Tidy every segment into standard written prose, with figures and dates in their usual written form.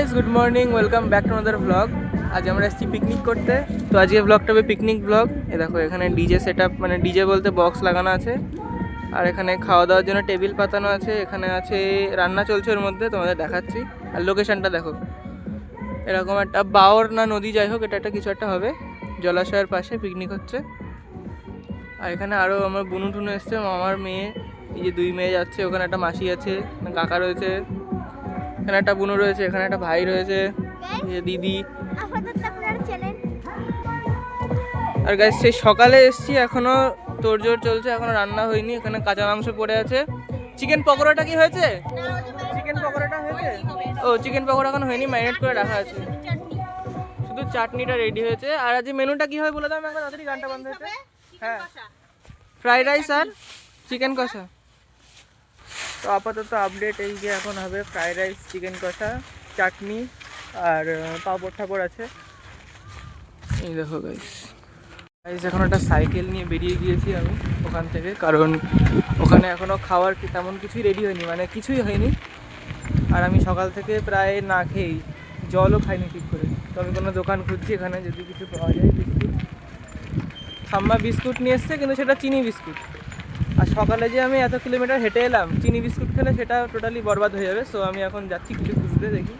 Guys, good morning, welcome back to another blog. আজ আমরা এসেছি পিকনিক করতে। তো আজকে ব্লগটা হবে পিকনিক ব্লগ। এ দেখো, এখানে ডিজে সেট আপ, মানে ডিজে বলতে বক্স লাগানো আছে। আর এখানে খাওয়া দাওয়ার জন্য টেবিল পাতানো আছে। এখানে আছে রান্না চলছে, ওর মধ্যে তোমাদের দেখাচ্ছি। আর লোকেশনটা দেখো, এরকম একটা বাওর না নদী, যাই হোক, এটা একটা কিছু একটা হবে। জলাশয়ের পাশে পিকনিক হচ্ছে। আর এখানে আরও আমার বুনু টুনু এসছে, মামার মেয়ে, এই যে 2 মেয়ে যাচ্ছে। ওখানে একটা মাসি আছে, কাকা রয়েছে, এখানে একটা বুনু রয়েছে, এখানে একটা ভাই রয়েছে, দিদি। আর গাইস, সেই সকালে এসছি, এখনো তোড়জোড় চলছে, এখনো রান্না হয়নি। এখানে কাঁচা মাংস পড়ে আছে। চিকেন পকোড়াটা কি হয়েছে? চিকেন পকোড়াটা হয়েছে? ও, চিকেন পকোড়া এখনো হয়নি, ম্যারিনেট করে রাখা আছে। শুধু চাটনিটা রেডি হয়েছে। আর আজ মেনুটা কি হয় বলে দাও একবার, তাড়াতাড়ি গানটা বন্ধ হয়েছে। হ্যাঁ, ফ্রাইড রাইস আর চিকেন কষা। তো আপাতত আপডেট এই যে এখন হবে ফ্রাইড রাইস, চিকেন কষা, চাটনি আর পাঁপড় ঠাপড় আছে। এই দেখো গাইস, এখন একটা সাইকেল নিয়ে বেরিয়ে গিয়েছি আমি ওখান থেকে, কারণ ওখানে এখনও খাওয়ার তেমন কিছুই রেডি হয়নি, মানে কিছুই হয়নি। আর আমি সকাল থেকে প্রায় না খেয়েই, জলও খাইনি ঠিক করে। তো আমি কোনো দোকান খুঁজছি এখানে, যদি কিছু পাওয়া যায়। বিস্কুট, ঠাম্মা বিস্কুট নিয়ে এসছে, কিন্তু সেটা চিনি বিস্কুট। আর সকালে যে আমি এত কিলোমিটার হেঁটে এলাম, চিনি বিস্কুট খেলে সেটা টোটালি বরবাদ হয়ে যাবে। সো আমি এখন যাচ্ছি কিছু খুঁজতে, দেখি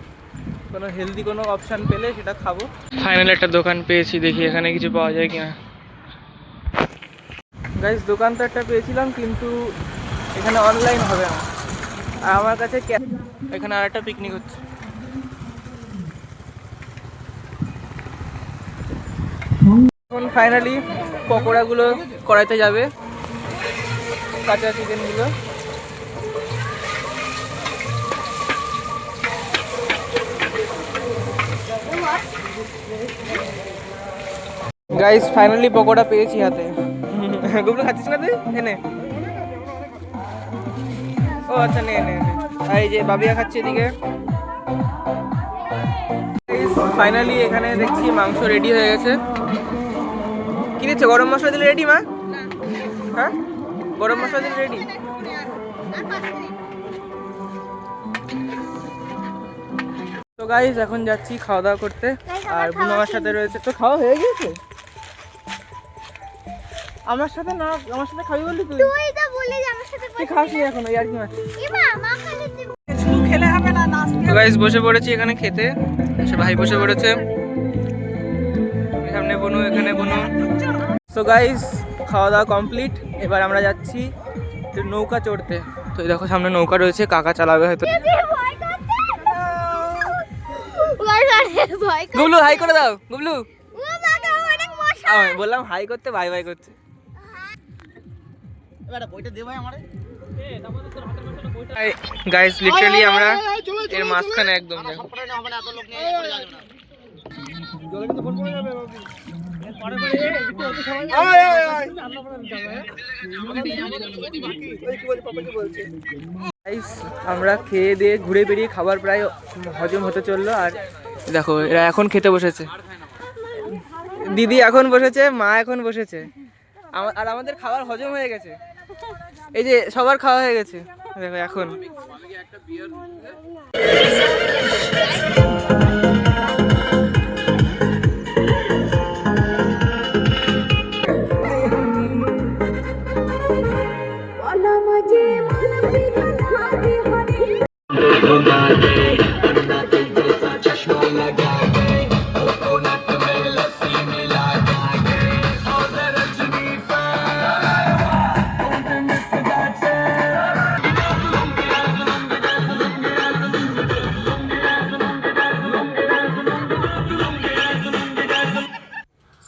কোনো হেলদি কোনো অপশান পেলে সেটা খাবো। ফাইনালি একটা দোকান পেয়েছি, দেখি এখানে কিছু পাওয়া যায় কিনা। গাইস, দোকান তো একটা পেয়েছিলাম, কিন্তু এখানে অনলাইন হবে না। আর আমার কাছে এখানে আর একটা পিকনিক হচ্ছে। এখন ফাইনালি পকোড়াগুলো কড়াইতে যাবে, কাঁচা চিকেনগুলো। গাইস, ফাইনালি পকোড়া পেয়েছি হাতে। গুবলু খাচ্ছিস না তুই? এনে। ও আচ্ছা, নে নে। এই যে বাবিয়া খাচ্ছে এদিকে। ফাইনালি এখানে দেখছি মাংস রেডি হয়ে গেছে। কি দিচ্ছে? গরম মশলা দিলে রেডি মা? হ্যাঁ, গরম মশলা দিলে রেডি। তো গাইস, এখন যাচ্ছি খাওয়া দাওয়া করতে। আর বুনু আমার সাথে রয়েছে। তো খাওয়া হয়ে গিয়েছে? আমার সাথে না, আমার সাথে খাবি বললি তুই? তুই তো বললি যে আমার সাথে তুই খাসনি এখনো, ইয়ার কি মাছ? মা খালি শুধু খেলে হবে না, নাচতে। তো গাইস, বসে পড়েছি এখানে খেতে। সে ভাই বসে পড়েছে সামনে, বুনু এখানে, বুনু। সো গাইস, খাওয়া দাওয়া কমপ্লিট। এবার আমরা যাচ্ছি নৌকা চড়তে। তো এই দেখো, সামনে নৌকা রয়েছে, কাকা চালাবে হয়তো। গুবলু হাই করে দাও, গুবলু। বললাম হাই করতে, বাই বাই করছে। গাইস, লিটারালি আমরা এর মাঝখানে একদম, দেখো। আমরা খেয়ে দিয়ে ঘুরে বেরিয়ে খাবার প্রায় হজম হতে চললো। আর দেখো, এরা এখন খেতে বসেছে। দিদি এখন বসেছে, মা এখন বসেছে। আর আমাদের খাবার হজম হয়ে গেছে। এই যে সবার খাওয়া হয়ে গেছে, দেখো এখন।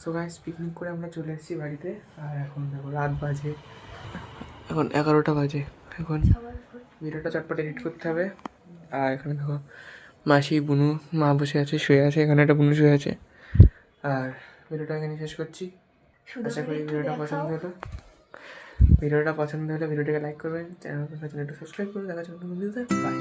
সো গাইস, পিকনিক করে আমরা চলে এসেছি বাড়িতে। আর এখন দেখো রাত বাজে, এখন 11টা বাজে। এখন ভিডিওটা চটপট এডিট করতে হবে। আর এখানে দেখো মাসি, বুনু, মা বসে আছে, শুয়ে আছে। এখানে একটা বুনু শুয়ে আছে। আর ভিডিওটা এখানে শেষ করছি। আশা করি ভিডিওটা পছন্দ হলো। ভিডিওটাকে লাইক করবেন, চ্যানেলটা সাবস্ক্রাইব করবেন। দেখা যাচ্ছে নতুন ভিডিওতে। বাই।